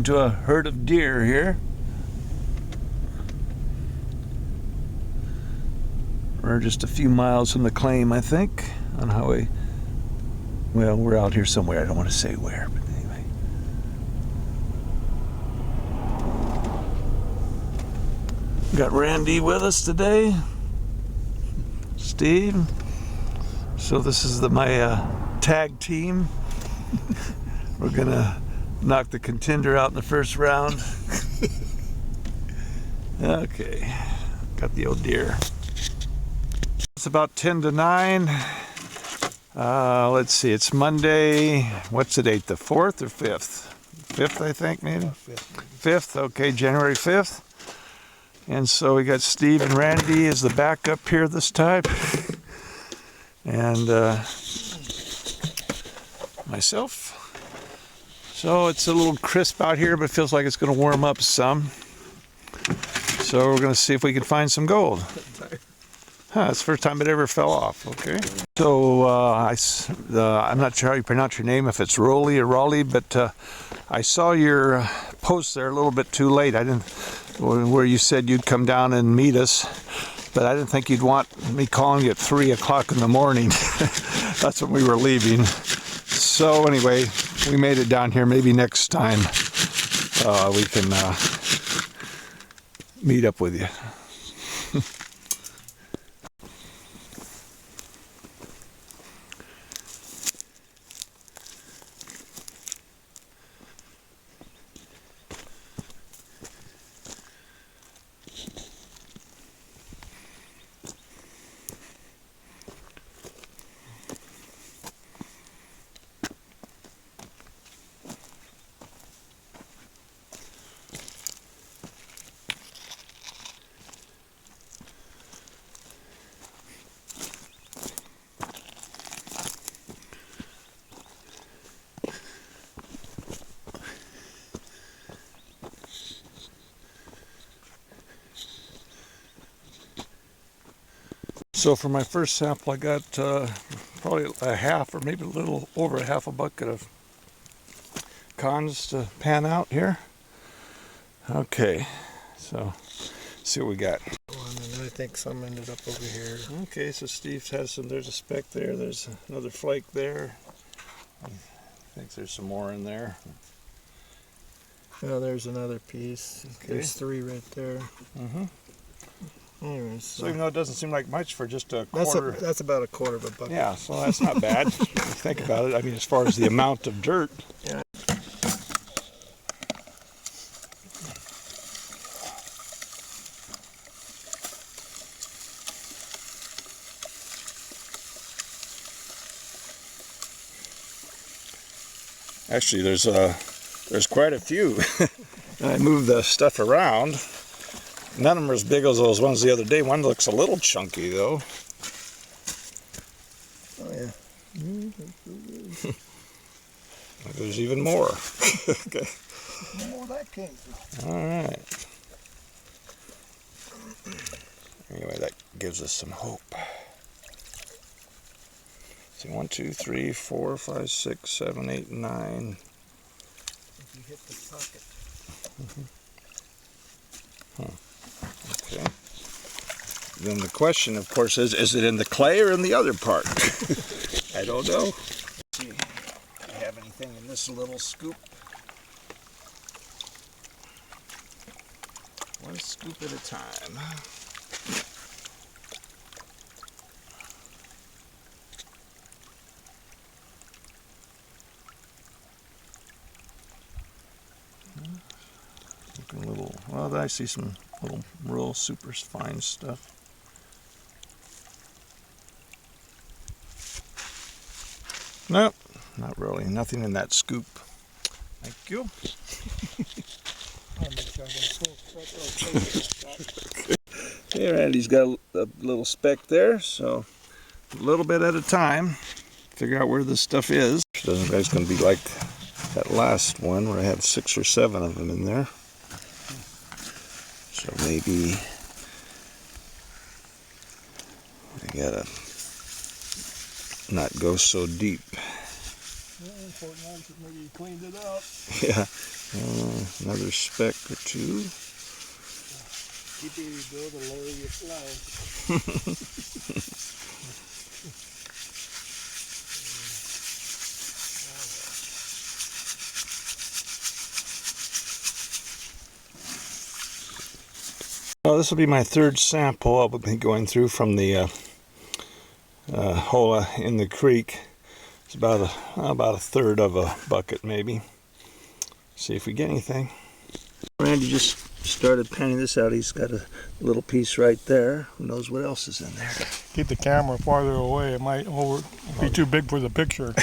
To a herd of deer here. We're just a few miles from the claim, I think, on highway. Well, we're out here somewhere. I don't want to say where, but anyway. Got Randy with us today. Steve. So this is my tag team. We're gonna knock the contender out in the first round. Okay, got the old deer. It's about 10 to 9. Let's see, it's Monday. What's the date? The 4th or 5th? 5th, I think, maybe? 5th, okay, January 5th. And so we got Steve and Randy as the backup here this time. And myself. So it's a little crisp out here, but it feels like it's going to warm up some. So we're going to see if we can find some gold. Huh, it's the first time it ever fell off. Okay. So I'm not sure how you pronounce your name, if it's Rolly or Raleigh, but I saw your post there a little bit too late. I didn't, where you said you'd come down and meet us, but I didn't think you'd want me calling you at 3 o'clock in the morning. That's when we were leaving. So anyway, we made it down here. Maybe next time we can meet up with you. So for my first sample, I got probably a half or maybe a little over a half a bucket of cons to pan out here. Okay, so see what we got. And I think some ended up over here. Okay, so Steve has some, there's a speck there, there's another flake there. I think there's some more in there. Oh, there's another piece. Okay. There's 3 right there. Mm-hmm. Anyways, So even though it doesn't seem like much for just a quarter. That's about a quarter of a bucket. Yeah, so that's not bad. If you think about it. I mean, as far as the amount of dirt. Yeah. Actually, there's quite a few. I moved the stuff around. None of them are as big as those ones the other day. One looks a little chunky, though. Oh, yeah. There's even more. Okay. No more that came from. All right. Anyway, that gives us some hope. See, 1, 2, 3, 4, 5, 6, 7, 8, 9. If you hit the socket. Huh. Okay. Then the question, of course, is it in the clay or in the other part? I don't know. Let's see if I have anything in this little scoop. One scoop at a time. Looking a little, well, I see some little real super fine stuff. Nope, not really. Nothing in that scoop. Thank you. Here, Andy's got a little speck there, so a little bit at a time. Figure out where this stuff is. Doesn't look like it's going to be like that last one where I had 6 or 7 of them in there. So maybe I gotta not go so deep. important that maybe you cleaned it up. Yeah. Another speck or two. Keep it you go, the lower you fly. Well, this will be my third sample I'll be going through from the hole in the creek. It's about a third of a bucket, maybe. See if we get anything. Randy just started panning this out. He's got a little piece right there. Who knows what else is in there? Keep the camera farther away. It might be too big for the picture.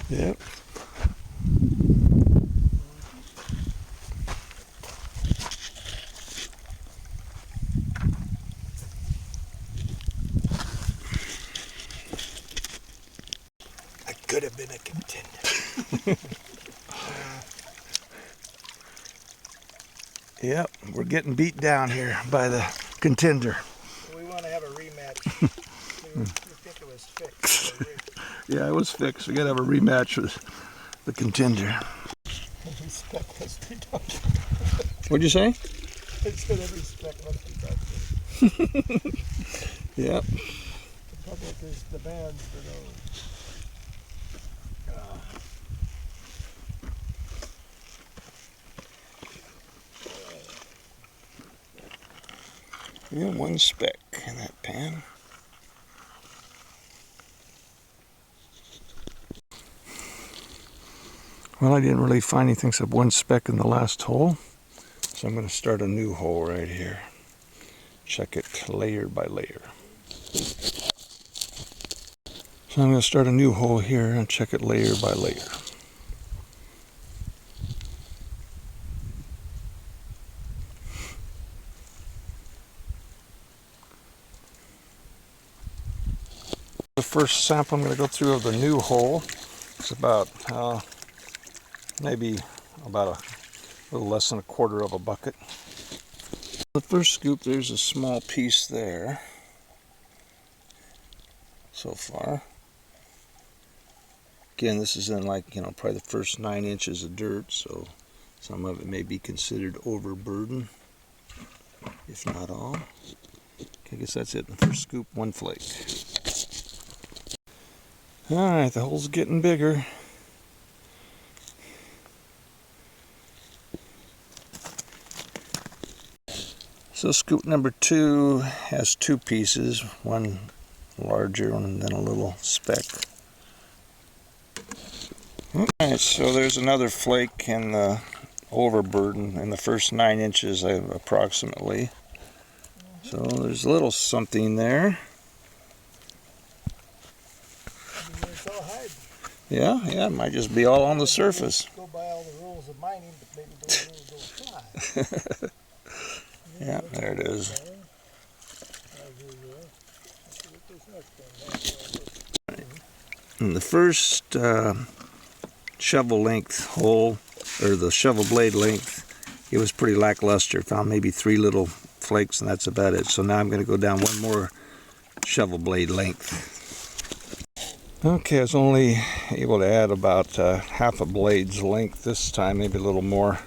Yep. I could have been a contender. Yep, we're getting beat down here by the contender. We want to have a rematch. we think it was fixed. Yeah, it was fixed. We got to have a rematch with the contender. Respect must be done. What'd you say? I said every respect must be done. Yep. The public is the bands below. Yeah, one speck in that pan. Well, I didn't really find anything except one speck in the last hole. So I'm going to start a new hole right here. Check it layer by layer. So I'm going to start a new hole here and check it layer by layer. The first sample I'm going to go through of the new hole. It's about maybe about a little less than a quarter of a bucket. The first scoop, there's a small piece there so far. Again, this is in probably the first 9 inches of dirt, so some of it may be considered overburden, if not all. Okay, I guess that's it. The first scoop, one flake. Alright, the hole's getting bigger. So scoop number 2 has 2 pieces, one larger one and then a little speck. Alright, so there's another flake in the overburden in the first 9 inches approximately. So there's a little something there. Yeah, it might just be all on the surface. Go by all the rules of mining, but maybe those rules don't fly. Yeah, there it is. In the first shovel length hole, or the shovel blade length, it was pretty lackluster. Found maybe 3 little flakes and that's about it. So now I'm going to go down one more shovel blade length. Okay, I was only able to add about half a blade's length this time, maybe a little more.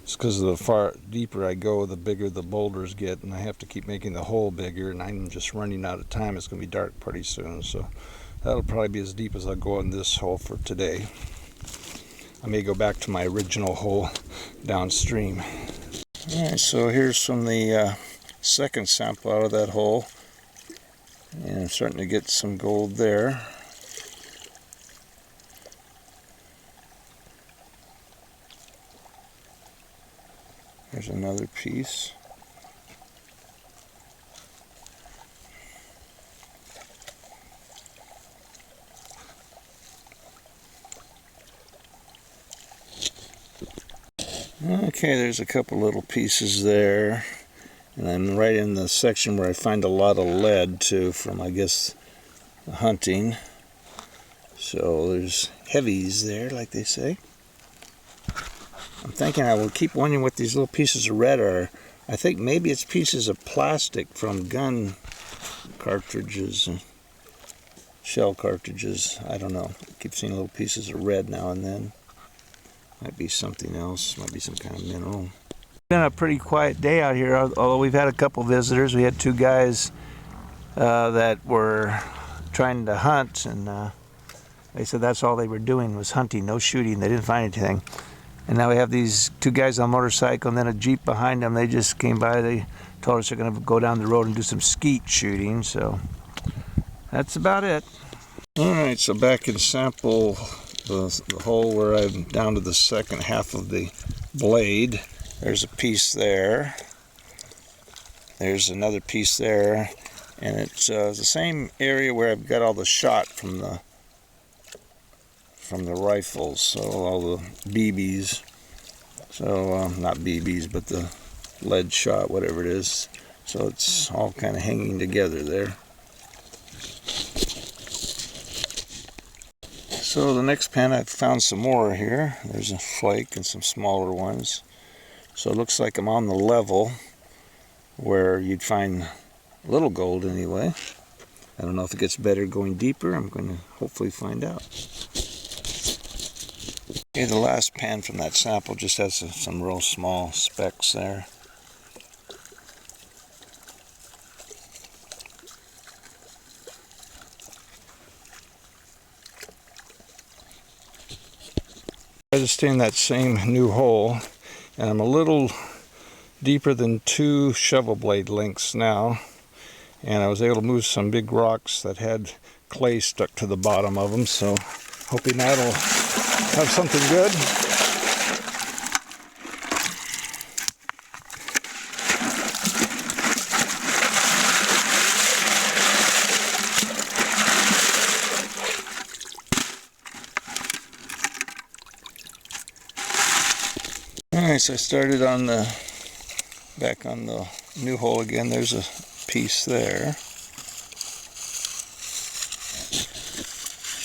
It's because the far deeper I go, the bigger the boulders get, and I have to keep making the hole bigger, and I'm just running out of time. It's going to be dark pretty soon, so that'll probably be as deep as I'll go in this hole for today. I may go back to my original hole downstream. Alright, so here's from the second sample out of that hole, and I'm starting to get some gold there. There's another piece. Okay, there's a couple little pieces there. And I'm right in the section where I find a lot of lead too from, I guess, hunting. So there's heavies there, like they say. I'm thinking I will keep wondering what these little pieces of red are. I think maybe it's pieces of plastic from gun cartridges. shell cartridges. I don't know. I keep seeing little pieces of red now and then. Might be something else. Might be some kind of mineral. It's been a pretty quiet day out here, although we've had a couple visitors. We had two guys that were trying to hunt, and they said that's all they were doing was hunting, no shooting. They didn't find anything. And now we have these two guys on a motorcycle and then a Jeep behind them. They just came by. They told us they're going to go down the road and do some skeet shooting. So that's about it. All right, so back in sample the hole where I'm down to the second half of the blade. There's a piece there. There's another piece there. And it's the same area where I've got all the shot from the rifles, so all the BBs. So not BBs, but the lead shot, whatever it is. So it's all kind of hanging together there. So the next pan, I've found some more here. There's a flake and some smaller ones. So it looks like I'm on the level where you'd find a little gold anyway. I don't know if it gets better going deeper. I'm going to hopefully find out. Okay, the last pan from that sample just has some real small specks there. I just stay in that same new hole, and I'm a little deeper than 2 shovel blade lengths now, and I was able to move some big rocks that had clay stuck to the bottom of them, so hoping that'll have something good. Alright, so I started on back on the new hole again. There's a piece there.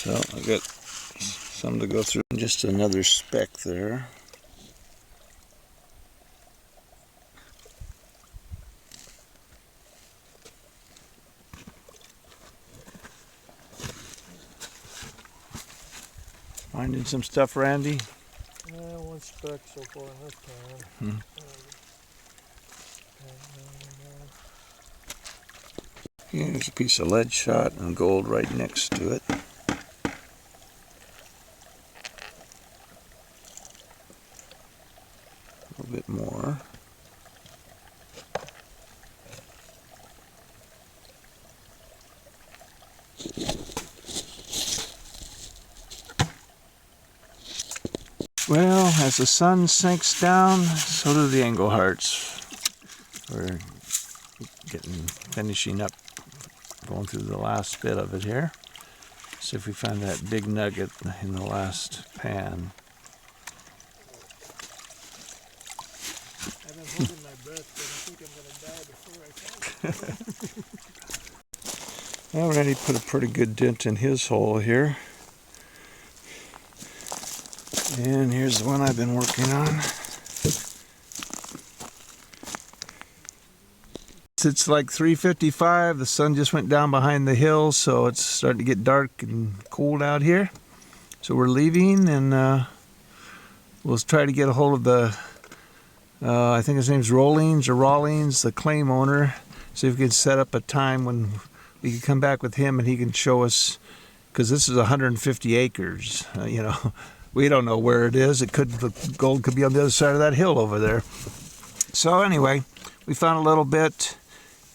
So I got some to go through, and just another speck there. Finding some stuff, Randy? One speck so far in this pan. Here's a piece of lead shot and gold right next to it. A little bit more. Well, as the sun sinks down, so do the angle hearts. We're finishing up, going through the last bit of it here. See if we find that big nugget in the last pan. I've been holding my breath, but I think I'm going to die before I find it. Well, Randy put a pretty good dent in his hole here. And here's the one I've been working on. It's like 3:55. The sun just went down behind the hills, so it's starting to get dark and cold out here. So we're leaving, and we'll try to get a hold of the, I think his name's Rawlings, the claim owner. See if we can set up a time when we can come back with him and he can show us, because this is 150 acres, you know. We don't know where it is. The gold could be on the other side of that hill over there. So anyway, we found a little bit,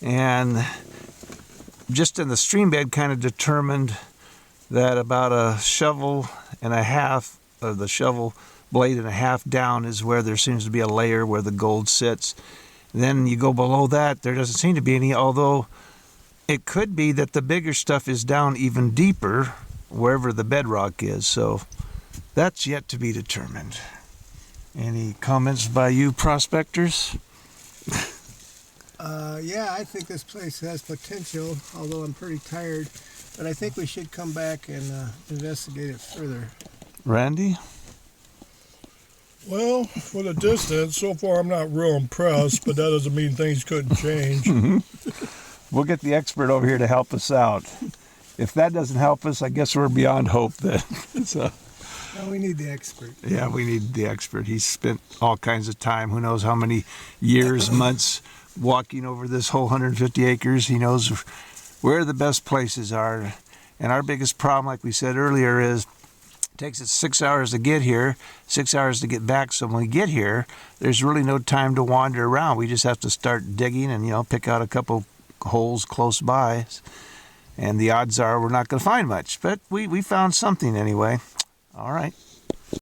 and just in the stream bed kind of determined that about a shovel and a half, the shovel blade and a half down is where there seems to be a layer where the gold sits. Then you go below that, there doesn't seem to be any, although it could be that the bigger stuff is down even deeper wherever the bedrock is. So that's yet to be determined. Any comments by you prospectors? Yeah, I think this place has potential, although I'm pretty tired. But I think we should come back and investigate it further. Randy? Well, for the distance, so far I'm not real impressed, but that doesn't mean things couldn't change. We'll get the expert over here to help us out. if that doesn't help us, I guess we're beyond hope then. So, Well, we need the expert. yeah, we need the expert. He's spent all kinds of time, who knows how many years, months, walking over this whole 150 acres. He knows where the best places are. And our biggest problem, like we said earlier, is it takes us 6 hours to get here, 6 hours to get back. So when we get here, there's really no time to wander around. We just have to start digging and, pick out a couple holes close by. And the odds are we're not going to find much. But we found something anyway. All right.